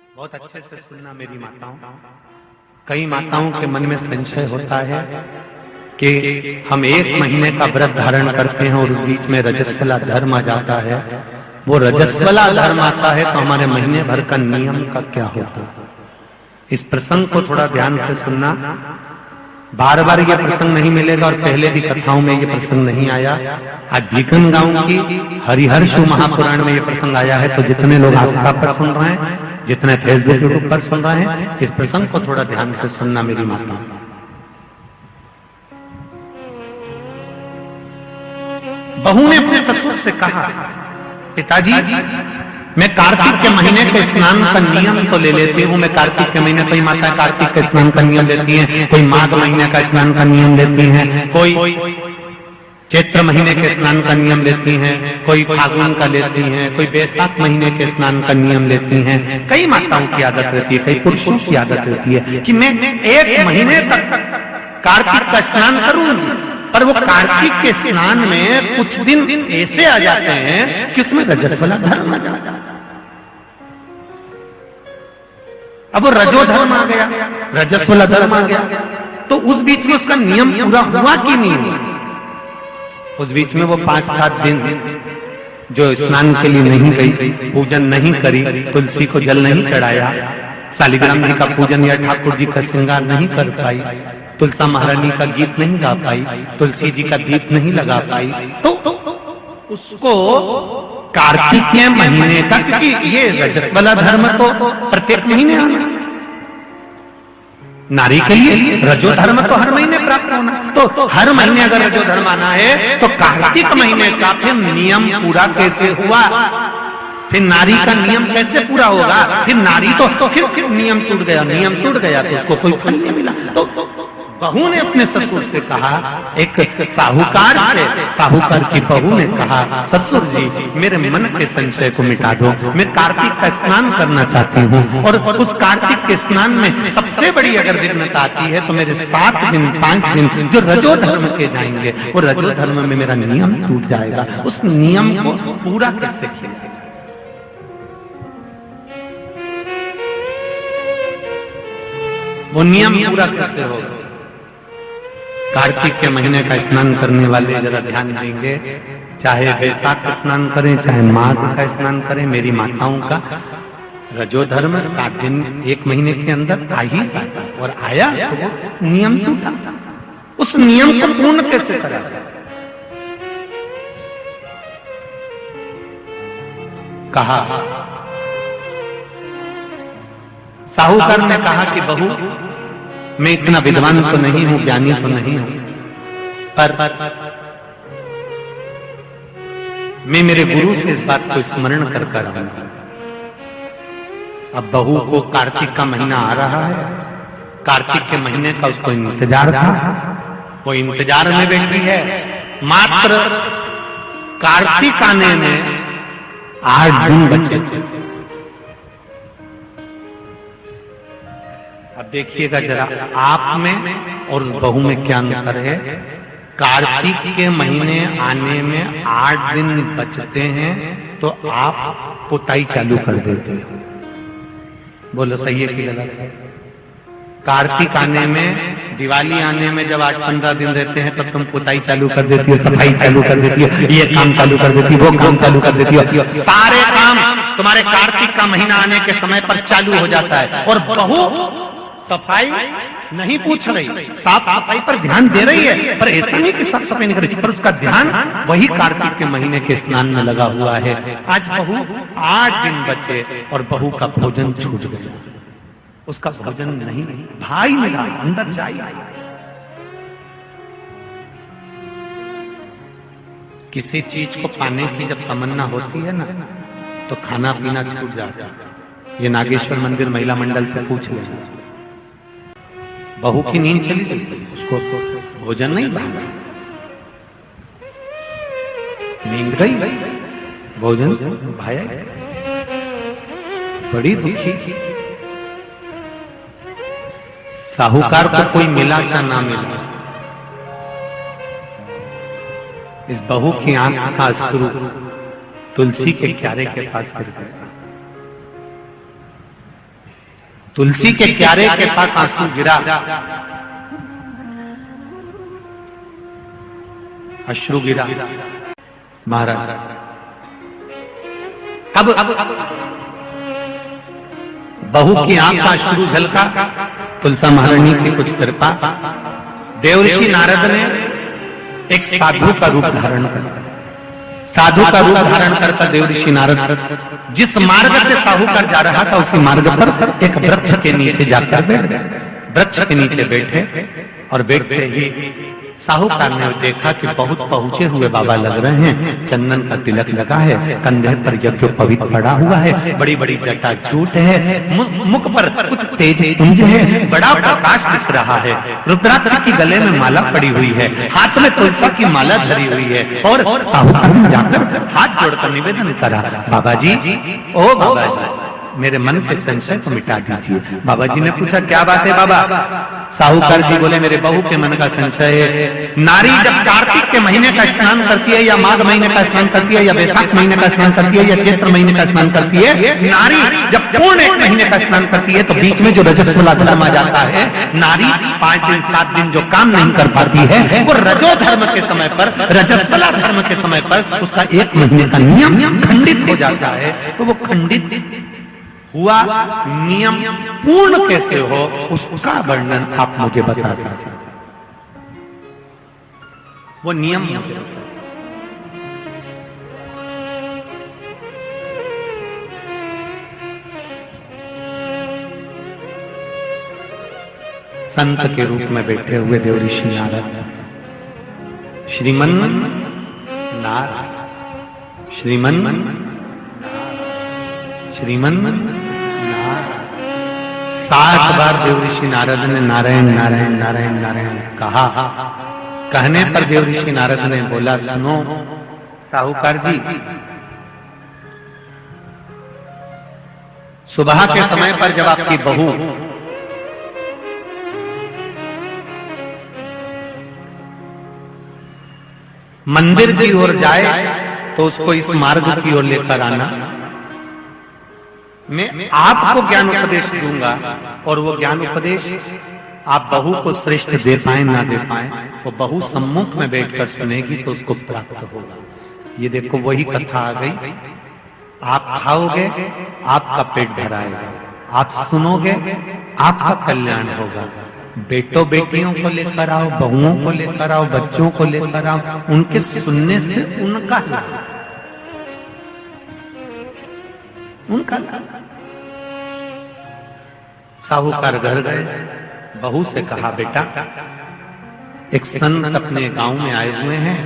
बहुत अच्छे से सुनना मेरी माताओं। कई माताओं के मन में संशय होता है कि हम 1 महीने का व्रत धारण करते हैं और उस बीच में रजस्वला धर्म आ जाता है। वो रजस्वला धर्म आता है तो हमारे महीने भर का नियम का क्या होता है? इस प्रसंग को थोड़ा ध्यान से सुनना। बार बार ये प्रसंग नहीं मिलेगा और पहले भी कथाओं में ये प्रसंग नहीं आया। आज भीखन गांव की हरिहर शिव महापुराण में ये प्रसंग आया है। तो जितने लोग आस्था पर सुन रहे हैं, जितने फेसबुक यूट्यूब पर सुन रहे हैं, इस प्रसंग को थोड़ा ध्यान से सुनना मेरी माता। बहू ने अपने ससुर से कहा, पिताजी मैं कार्तिक के महीने के स्नान का नियम तो ले लेती हूँ। मैं कार्तिक के महीने, कोई माता कार्तिक के स्नान का नियम लेती है, कोई माघ महीने का स्नान का नियम लेती है, कोई चैत्र महीने के स्नान का नियम लेती हैं, कोई फागुन का लेती हैं, कोई बैसाख महीने के स्नान का नियम लेती हैं। कई माताओं की आदत रहती है, कई पुरुषों की आदत रहती है कि मैं 1 महीने तक कार्तिक का स्नान करूंगी। पर वो कार्तिक के स्नान में कुछ दिन ऐसे आ जाते हैं कि उसमें रजस्वला धर्म आ जाता है। अब वो रजो धर्म आ गया, रजस्वला धर्म आ गया, तो उस बीच में उसका नियम पूरा हुआ कि नहीं हुआ? उस बीच में वो 5-7 दिन जो स्नान के लिए नहीं गई, पूजन नहीं करी, तुलसी को जल नहीं चढ़ाया, शालिग्राम जी का पूजन या ठाकुर जी का श्रृंगार नहीं कर पाई, तुलसा महारानी का गीत नहीं गा पाई, तुलसी जी का दीप नहीं लगा पाई, तो उसको कार्तिक के महीने का, क्योंकि ये रजस्वला धर्म तो प्रत्येक महीने आना, नारी के लिए रजो धर्म तो हर महीने प्राप्त होना, तो हर महीने अगर रजो धर्म आना है तो कार्तिक महीने का फिर नियम पूरा कैसे हुआ? फिर नारी का नियम कैसे पूरा होगा? फिर नारी तो फिर नियम टूट गया, नियम टूट गया तो उसको कोई फल नहीं मिला। तो बहू ने अपने ससुर से कहा, एक साहूकार से, साहूकार की बहू ने कहा, ससुर जी मेरे मन के संशय को मिटा दो, मैं कार्तिक का स्नान करना चाहती हूँ और उस कार्तिक के स्नान में सबसे बड़ी अगर विघ्नता आती है तो मेरे 7 दिन 5 दिन जो रजो धर्म के जाएंगे, वो रजो धर्म में मेरा नियम टूट जाएगा। उस नियम को पूरा कैसे किया? वो नियम पूरा कैसे होगा? कार्तिक के महीने का स्नान करने वाले जरा ध्यान देंगे, चाहे बैसाख का स्नान करें, चाहे माघ का स्नान करें, मेरी माताओं का रजो धर्म 7 दिन 1 महीने के अंदर आ ही जाता, और आया तो वो नियम टूटा। उस नियम को पूर्ण कैसे करा जाए? कहा, साहूकार ने कहा कि बहू मैं इतना विद्वान तो नहीं हूं, ज्ञानी तो नहीं हूं, पर मैं मेरे गुरु से इस बात को स्मरण कर आऊंगा। अब बहू को कार्तिक का महीना आ रहा है, कार्तिक के महीने का उसको इंतजार था, वो इंतजार में बैठी है। मात्र कार्तिक आने में 8 दिन बचे थे। अब देखिएगा जरा, आप में और उस बहू में क्या अंतर है। कार्तिक के महीने आने में 8 दिन बचते हैं तो आप पुताई चालू कर देते हो। बोलो सही है कि गलत है? कार्तिक आने में, दिवाली आने में जब 8-15 दिन रहते हैं तब तुम पुताई चालू कर देती हो, सफाई चालू कर देती हो, ये काम चालू कर देती हो, वो काम चालू कर देती हो। सारे काम तुम्हारे कार्तिक का महीना आने के समय पर चालू हो जाता है। और बहू सफाई नहीं पूछ रही, साफ सफाई पर ध्यान दे रही है, पर ऐसा नहीं कि साफ सफाई नहीं कर रही, पर उसका ध्यान वही कार्तिक के महीने के स्नान में लगा हुआ है। आज बहू 8 दिन बचे और बहू का भोजन छूट गया, उसका भोजन नहीं, भाई मिला अंदर जाइए। किसी चीज को पाने की जब तमन्ना होती है ना, तो खाना पीना छूट जाता है। ये नागेश्वर मंदिर महिला मंडल से पूछ लें, बहू की नींद चली गई, उसको भोजन नहीं भागा, नींद गई, भोजन भाया, बड़ी दुखी थी। साहूकार को कोई मिला या ना मिला, इस बहू की आंख का अश्रु तुलसी के क्यारे के पास गिर गया। तुलसी के क्यारे के पास आंसू गिरा, अश्रु गिरा। महाराज अब बहू की आंख का अश्रु झलका, तुलसा महारानी की कुछ कृपा, देवऋषि नारद ने एक साधु का रूप धारण कर, साधु का रूप धारण करता देवऋषि नारद जिस मार्ग से साहूकार जा रहा था उसी मार्ग पर एक वृक्ष के नीचे जाकर बैठ गए। वृक्ष के नीचे बैठे और बैठते ही साहूकार ने देखा कि बहुत पहुंचे हुए बाबा लग रहे हैं, चंदन का तिलक लगा है, कंधे पर यज्ञोपवीत पड़ा हुआ है, बड़ी बड़ी जटा जूट है, मुख पर कुछ तेज पुंज है, बड़ा प्रकाश दिख रहा है, रुद्राक्ष की गले में माला पड़ी हुई है, हाथ में तुलसी की माला धरी हुई है। और साहूकार ने जाकर हाथ जोड़कर निवेदन करा, बाबा जी, ओ बाबा जी, मेरे मन के संशय को मिटा दीजिए। बाबा जी ने पूछा, क्या बात है बाबा? साहूकार जी बोले, मेरे बहू के मन का संशय है। नारी जब कार्तिक के महीने का स्नान करती है, या माघ महीने का स्नान करती है, या वैशाख महीने का स्नान करती है, या चैत्र महीने का स्नान करती है, नारी जब पूर्ण एक महीने का स्नान करती है तो बीच में जो रजस्वला धर्म आ जाता है, नारी 5 दिन 7 दिन जो काम नहीं कर पाती है, वो रजो धर्म के समय पर, रजस्वला धर्म के समय पर उसका 1 महीने का नियम खंडित हो जाता है। तो वो खंडित हुआ नियम पूर्ण कैसे हो, उसका वर्णन आप मुझे बता दीजिए। वो नियम मुझे बता। संत के रूप में बैठे हुए देवऋषि नारद, श्रीमन नारायण, श्रीमन श्रीमन नारायण। 7 बार देवऋषि नारद ने नारायण नारायण नारायण नारायण कहा। कहने पर देवऋषि नारद ने बोला, सुनो साहूकार जी, सुबह के समय पर जब आपकी बहू मंदिर की ओर जाए तो उसको इस मार्ग की ओर लेकर आना। मैं आपको ज्ञान उपदेश दूंगा और वो ज्ञान उपदेश आप बहू को श्रेष्ठ दे पाए ना दे पाए, वो बहू सम्मुख में बैठकर सुनेगी तो उसको प्राप्त होगा। ये देखो वही कथा आ गई। आप खाओगे आपका पेट भराएगा, आप सुनोगे आपका कल्याण होगा। बेटों बेटियों को लेकर आओ, बहुओं को लेकर आओ, बच्चों को लेकर आओ, उनके सुनने से उनका साहूकार घर गए, बहू से कहा, बेटा एक संत अपने गांव में आए हुए हैं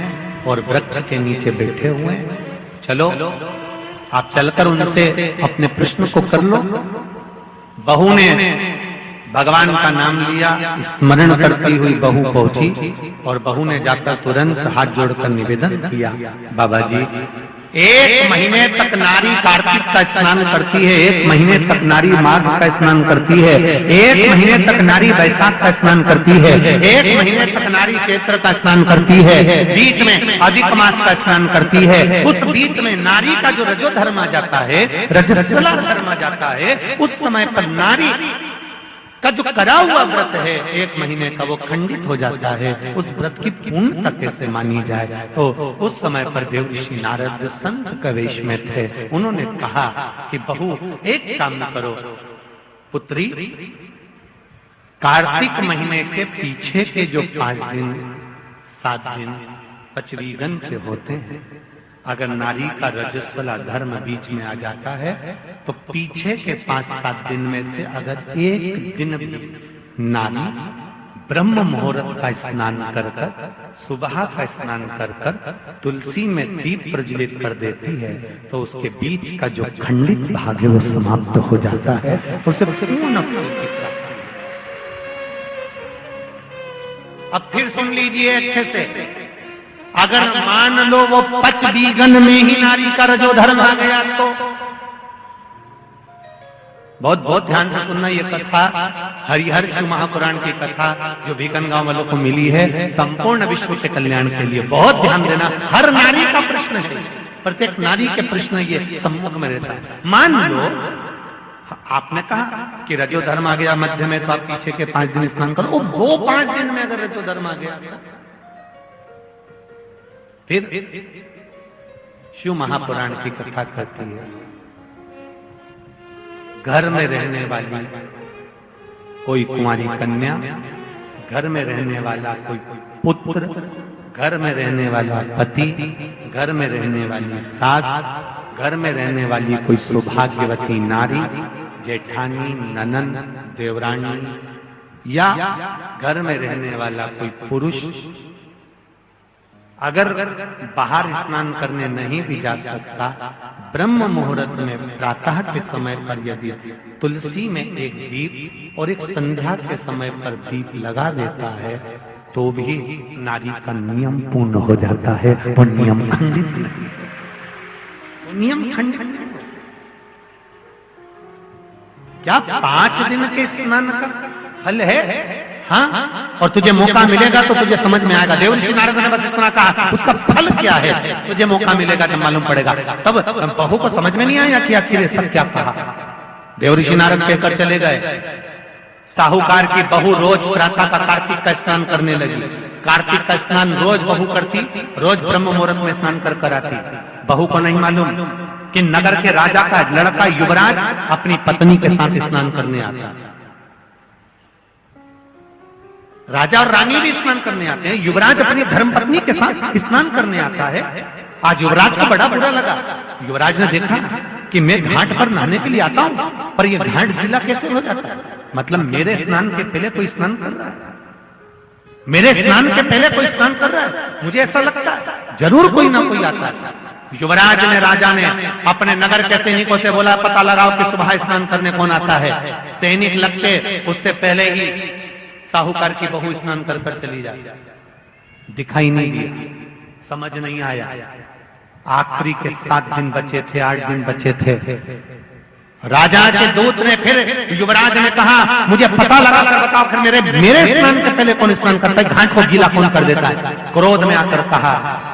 और वृक्ष के नीचे बैठे हुए हैं, चलो आप चलकर उनसे अपने प्रश्न को कर लो। बहू ने भगवान का नाम लिया, स्मरण करती हुई बहू पहुंची और बहू ने जाकर तुरंत हाथ जोड़कर निवेदन किया, बाबा जी 1 महीने तक नारी कार्तिक का स्नान करती है, 1 महीने तक नारी माघ का स्नान करती है, 1 महीने तक नारी वैशाख का स्नान करती है, 1 महीने तक नारी चैत्र का स्नान करती है, बीच में अधिक मास का स्नान करती है। उस बीच में नारी का जो रजो धर्म आ जाता है, रजस्वला धर्म आ जाता है, उस समय पर नारी का जो करा हुआ व्रत है 1 महीने का, वो खंडित हो जाता है। उस व्रत की पूर्णता कैसे मानी जाए? तो उस समय पर देवऋषि नारद जो संत के वेश में थे, उन्होंने कहा कि बहू एक काम करो, पुत्री कार्तिक महीने के पीछे के जो 5 दिन 7 दिन पचवीगन के होते हैं, अगर नारी का रजस्वला धर्म बीच में आ जाता है तो पीछे के 5-7 दिन में से अगर 1 दिन भी नारी ब्रह्म मुहूर्त का स्नान कर कर, सुबह का स्नान कर कर तुलसी में दीप प्रज्वलित कर देती है तो उसके बीच का जो खंडित भाग है वो समाप्त हो जाता है, उसे पूर्ण फल की प्राप्ति। अब फिर सुन लीजिए अच्छे से, अगर मान लो वो पचवीगन में ही नारी का रजो धर्म आ गया तो बहुत बहुत ध्यान से सुनना। ये कथा हरिहर शिव महापुराण की कथा जो भीकन गांव वालों को मिली है, संपूर्ण विश्व के कल्याण के लिए बहुत ध्यान देना। हर नारी का प्रश्न है, प्रत्येक नारी के प्रश्न ये सम्मुख में रहता है। मान लो आपने कहा कि रजो धर्म आ गया मध्य में तो आप पीछे के 5 दिन स्नान करो। वो 5 दिन में अगर रजो धर्म आ गया फिर शिव महापुराण की कथा कहती है, घर में रहने वाली कोई कुंवारी कन्या, घर में रहने वाला कोई पुत्र, घर में रहने वाला पति, घर में रहने वाली सास, घर में रहने वाली कोई सौभाग्यवती नारी, जेठानी, ननंद, देवरानी या घर में रहने वाला कोई पुरुष अगर बाहर स्नान करने नहीं भी जा सकता, ब्रह्म मुहूर्त में प्रातः के समय पर यदि तुलसी में एक दीप और एक संध्या के समय पर दीप लगा देता है तो भी नारी का नियम पूर्ण हो जाता है। वो नियम खंडित नहीं, नियम खंडित क्या 5 दिन के स्नान का फल है? हाँ, और तुझे मौका मिलेगा तो तुझे समझ में आएगा। देवर्षि नारद ने बस इतना कहा, उसका फल क्या है तुझे मौका मिलेगा जब मालूम पड़ेगा। तब बहू को समझ में नहीं आया कि आखिर ये सब क्या कहा। देवर्षि नारद कहकर चले गए। साहूकार की बहू रोज प्रातः का कार्तिक का स्नान करने लगी। कार्तिक का स्नान रोज बहू करती, रोज ब्रह्म मुहूर्त में स्नान कर कर आती। बहू को नहीं मालूम कि नगर के राजा का लड़का युवराज अपनी पत्नी के साथ स्नान करने आता। राजा और रानी भी स्नान करने आते हैं, युवराज अपनी धर्मपत्नी के साथ स्नान करने आता है। आज युवराज को बड़ा बुरा लगा। युवराज ने देखा कि मैं घाट पर नहाने के लिए आता हूं, पर यह घाट गीला कैसे हो जाता है? मतलब मेरे स्नान के पहले कोई स्नान कर रहा है, मेरे स्नान के पहले कोई स्नान कर रहा है। मुझे ऐसा लगता है जरूर कोई ना कोई आता है। युवराज ने, राजा ने अपने नगर के सैनिकों से बोला, पता लगाओ कि सुबह स्नान करने कौन आता है। सैनिक लगते उससे पहले ही साहूकार की बहू स्नान कर कर चली जाती। दिखाई नहीं दिया, समझ नहीं आया। आखिरी के 7 दिन बचे थे, 8 दिन बचे थे। राजा के दूत ने फिर युवराज ने कहा, मुझे पता लगा कर बताओ फिर मेरे स्नान के पहले कौन स्नान करता है, घाट को गीला कौन कर देता है। क्रोध में आकर कहा,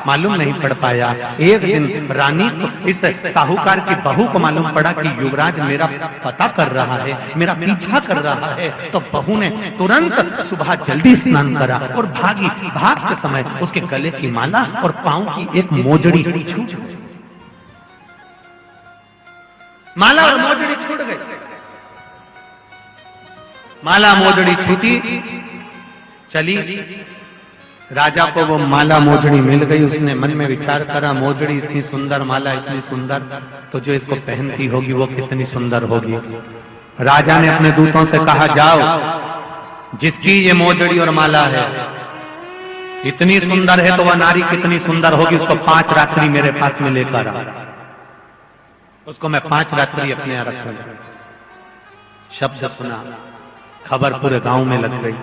मालूम नहीं पड़ पाया। एक दिन रानी को, इस साहूकार की बहू को मालूम पड़ा कि युवराज मेरा पता कर रहा है, मेरा पीछा कर रहा है। तो बहू ने तुरंत सुबह जल्दी स्नान करा और भागी। भागते समय उसके गले की माला और पांव की एक मोजड़ी छूट गई। माला और मोजड़ी छूट गई। माला मोजड़ी छूटी, चली। राजा को वो माला मोजड़ी मिल गई। उसने मन में विचार करा, मोजड़ी इतनी सुंदर, माला इतनी सुंदर, तो जो इसको पहनती होगी वो कितनी सुंदर होगी। राजा ने अपने दूतों से कहा, जाओ, जिसकी ये मोजड़ी और माला है इतनी सुंदर है तो वह नारी कितनी सुंदर होगी, उसको 5 रात्रि मेरे पास में लेकर आ। उसको मैं 5 रात्रि अपने यहां रखूंगा। शब्द सुना, खबर पूरे गांव में लग गई।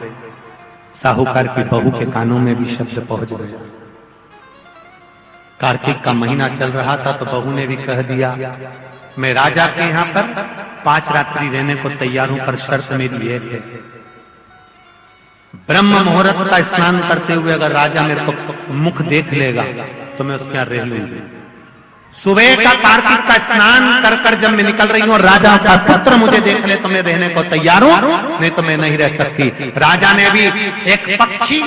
साहूकार की बहू के कानों में भी शब्द पहुंच गया। कार्तिक का महीना चल रहा था तो बहू ने भी कह दिया, मैं राजा के यहां पर 5 रात्रि रहने को तैयार हूं, पर शर्त मेरी एक है, ब्रह्म मुहूर्त का स्नान करते हुए अगर राजा मेरे को मुख देख लेगा तो मैं उसके यहां रह लूंगी। सुबह का कार्तिक का स्नान कर कर जब मैं निकल रही हूं और राजा का पुत्र मुझे देख ले तो मैं रहने को तैयार हूं, नहीं तो मैं नहीं रह सकती। राजा ने भी एक पक्षी,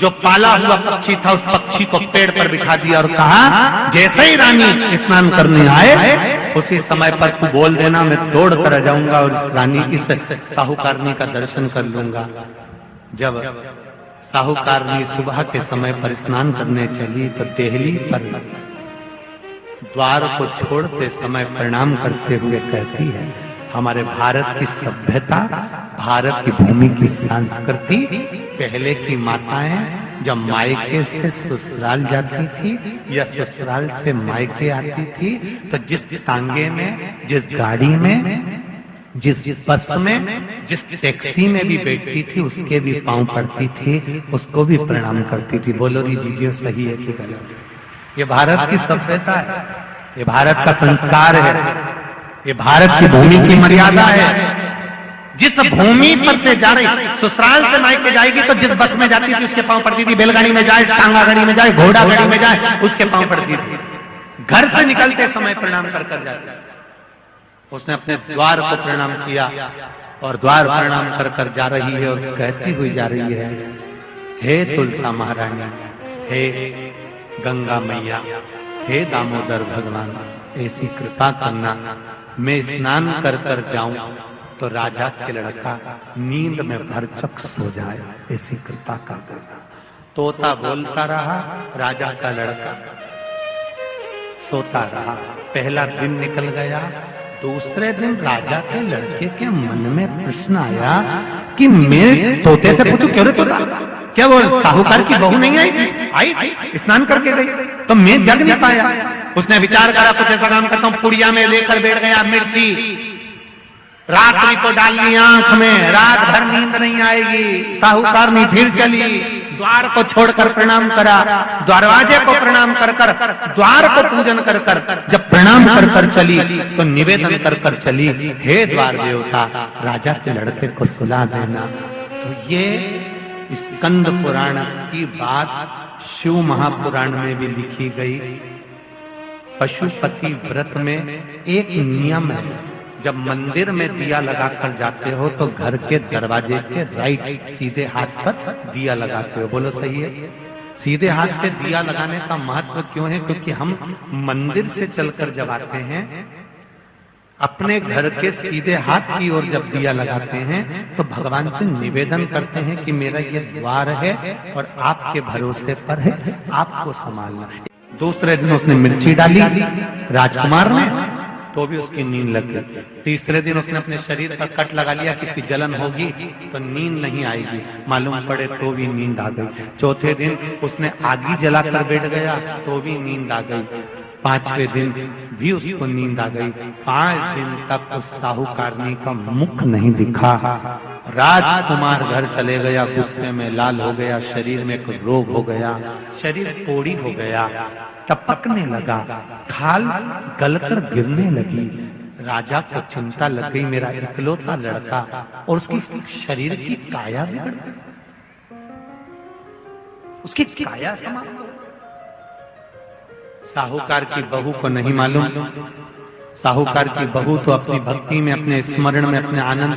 जो पाला हुआ पक्षी था, उस पक्षी को पेड़ पर बिठा दिया और कहा, जैसे ही रानी स्नान करने आए उसी समय पर तू बोल देना, मैं दौड़ कर आ जाऊंगा और इस रानी, इस साहूकारनी का दर्शन कर लूंगा। जब साहूकारनी सुबह के समय पर स्नान करने चली तो देहली पर द्वार को छोड़ते समय प्रणाम करते हुए कहती है, हमारे भारत की सभ्यता, भारत की भूमि की संस्कृति, पहले की माताएं जब मायके से ससुराल जाती थी या ससुराल से मायके आती थी तो जिस तांगे में, जिस गाड़ी में, जिस बस में, जिस टैक्सी में भी बैठती थी उसके भी पांव पड़ती थी, उसको भी प्रणाम करती थी। बोलो री जीजिए, सही है कि गलत? ये भारत की सभ्यता है, ये भारत का संस्कार है, ये भारत की भूमि की मर्यादा है। जिस भूमि पर से जा रही, ससुराल से मायके जाएगी तो जिस बस में जाती थी उसके पांव पड़ती थी, बैलगाड़ी में जाए, टांगा गाड़ी में जाए, घोड़ा गाड़ी में जाए, उसके पांव पड़ती थी। घर से निकलते समय प्रणाम कर कर जाती। उसने अपने द्वार को प्रणाम किया और द्वार प्रणाम कर कर जा रही है और कहती हुई जा रही है, हे तुलसा महारानी, हे गंगा मैया, हे दामोदर भगवान, ऐसी कृपा करना मैं स्नान कर कर जाऊं तो राजा के लड़का नींद में भरचक सो जाए, ऐसी कृपा करना। तोता बोलता रहा, राजा का लड़का सोता रहा। पहला दिन निकल गया। दूसरे दिन राजा के लड़के के मन में प्रश्न आया कि मैं तोते से पूछूं, क्यों रे तोता, क्या वो साहूकार की बहू नहीं आई थी? आई थी, स्नान करके गई, तो मैं जग नहीं पाया। उसने विचार करा, कुछ ऐसा काम करता हूं, पुड़िया में लेकर बैठ गया मिर्ची, रात्रि को डाल ली आंख में, रात भर नींद नहीं आएगी। साहूकार नहीं, फिर चली, द्वार को छोड़कर प्रणाम करा, दरवाजे को प्रणाम कर कर, द्वार को पूजन कर कर, जब प्रणाम कर कर चली तो निवेदन कर कर चली, हे द्वार देवता, राजा के लड़के को सुला देना। तो ये स्कंद पुराण की बात शिव महापुराण में भी लिखी गई। पशुपति व्रत में एक नियम है, जब मंदिर में दिया लगाकर जाते हो तो घर के दरवाजे के राइट सीधे हाथ पर दिया लगाते हो। बोलो सही है? सीधे हाथ पे दिया लगाने का महत्व क्यों है? क्योंकि हम मंदिर से चलकर जब आते हैं, अपने घर के सीधे हाथ की ओर जब दिया लगाते हैं तो भगवान से निवेदन करते हैं कि मेरा ये द्वार है और आपके भरोसे पर है, आपको संभालना। दूसरे दिन उसने मिर्ची डाली राजकुमार ने, तो भी उसकी नींद लग गई। तीसरे दिन उसने अपने शरीर पर कट लगा लिया कि इसकी जलन होगी तो नींद नहीं आएगी, मालूम पड़े तो भी नींद आ गई। चौथे दिन उसने आगी जलाकर बैठ गया तो भी नींद आ गई। पांचवें दिन भी उसको नींद आ गई। 5 दिन तक उस साहूकारनी का मुख नहीं दिखा। राजकुमार घर चले गया, गुस्से में लाल हो गया, शरीर में कुछ रोग हो गया, शरीर कोड़ी हो गया, टपकने लगा, खाल गलकर गिरने लगी। राजा को चिंता लग गई, मेरा इकलौता लड़का, और उसकी शरीर की काया बिगड़ गई, उसकी काया समाप्त हो गई। साहूकार की बहू को नहीं मालूम, साहूकार की बहू तो अपनी भक्ति में, अपने स्मरण में, अपने आनंद